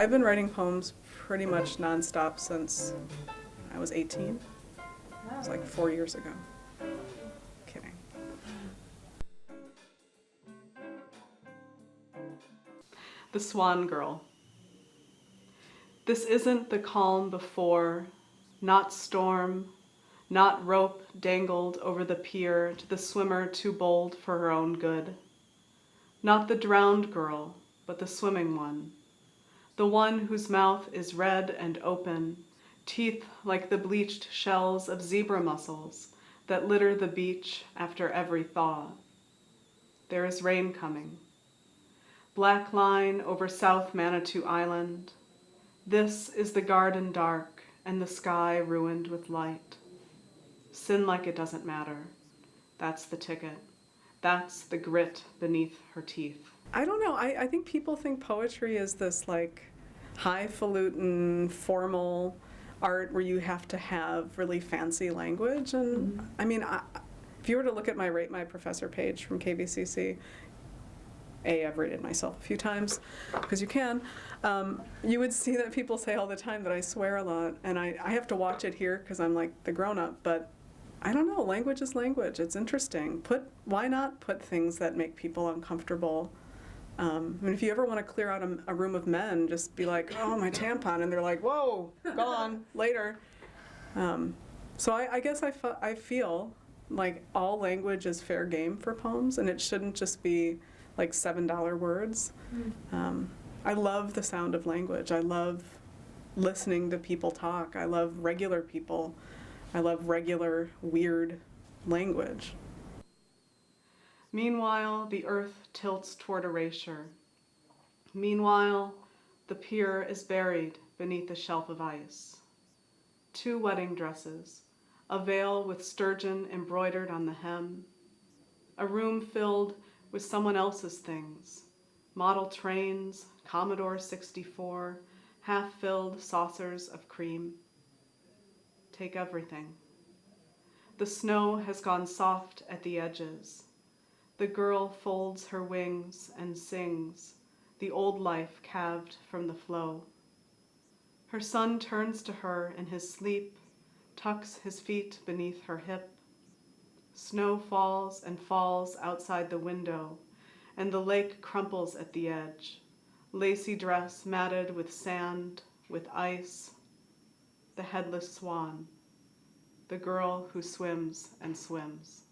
I've been writing poems pretty much nonstop since I was 18. It was like 4 years ago. Kidding. The Swan Girl. This isn't the calm before, not storm, not rope dangled over the pier to the swimmer too bold for her own good. Not the drowned girl, but the swimming one. The one whose mouth is red and open, teeth like the bleached shells of zebra mussels that litter the beach after every thaw. There is rain coming. Black line over South Manitou Island. This is the garden dark and the sky ruined with light. Sin like it doesn't matter. That's the ticket. That's the grit beneath her teeth. I don't know. I think people think poetry is this like highfalutin, formal art where you have to have really fancy language. And I mean, if you were to look at my Rate My Professor page from KVCC, I've rated myself a few times, because you can, you would see that people say all the time that I swear a lot, and I have to watch it here because I'm like the grown-up, but I don't know, language is language. It's interesting. Why not put things that make people uncomfortable? I mean, if you ever want to clear out a room of men, just be like, oh, my tampon, and they're like, whoa, gone, later. So I guess I feel like all language is fair game for poems, and it shouldn't just be like $7 words. I love the sound of language. I love listening to people talk. I love regular people. I love regular, weird language. Meanwhile, the earth tilts toward erasure. Meanwhile, the pier is buried beneath a shelf of ice. 2 wedding dresses, a veil with sturgeon embroidered on the hem, a room filled with someone else's things, model trains, Commodore 64, half-filled saucers of cream. Take everything. The snow has gone soft at the edges. The girl folds her wings and sings, the old life calved from the flow. Her son turns to her in his sleep, tucks his feet beneath her hip. Snow falls and falls outside the window, and the lake crumples at the edge. Lacy dress matted with sand, with ice. The headless swan, the girl who swims and swims.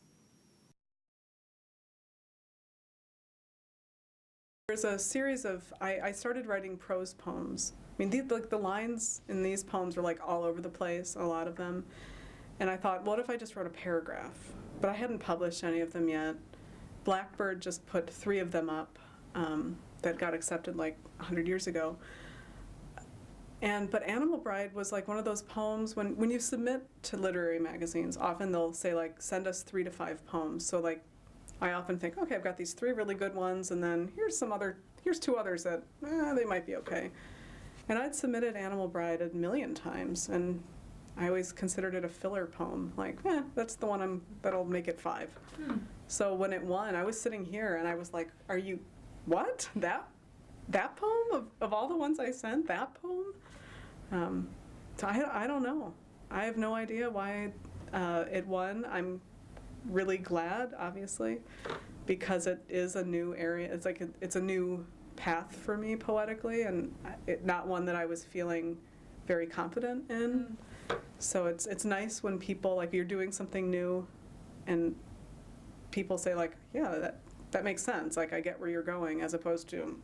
There's a series of, I started writing prose poems. I mean, the lines in these poems are like all over the place, a lot of them. And I thought, what if I just wrote a paragraph? But I hadn't published any of them yet. Blackbird just put 3 of them up that got accepted like 100 years ago. But Animal Bride was like one of those poems, when you submit to literary magazines, often they'll say like, send us 3 to 5 poems. So like, I often think, okay, I've got these 3 really good ones, and then here's 2 others that, they might be okay. And I'd submitted Animal Bride a million times, and I always considered it a filler poem. Like, that's the one that'll make it 5. So when it won, I was sitting here and I was like, what? That poem? Of all the ones I sent, that poem? So I don't know. I have no idea why it won. I'm really glad, obviously, because it is a new area. It's like it's a new path for me poetically, and not one that I was feeling very confident in. So it's nice when people, like, you're doing something new and people say like, yeah, that makes sense. Like, I get where you're going, as opposed to,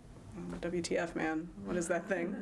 WTF, man, what is that thing?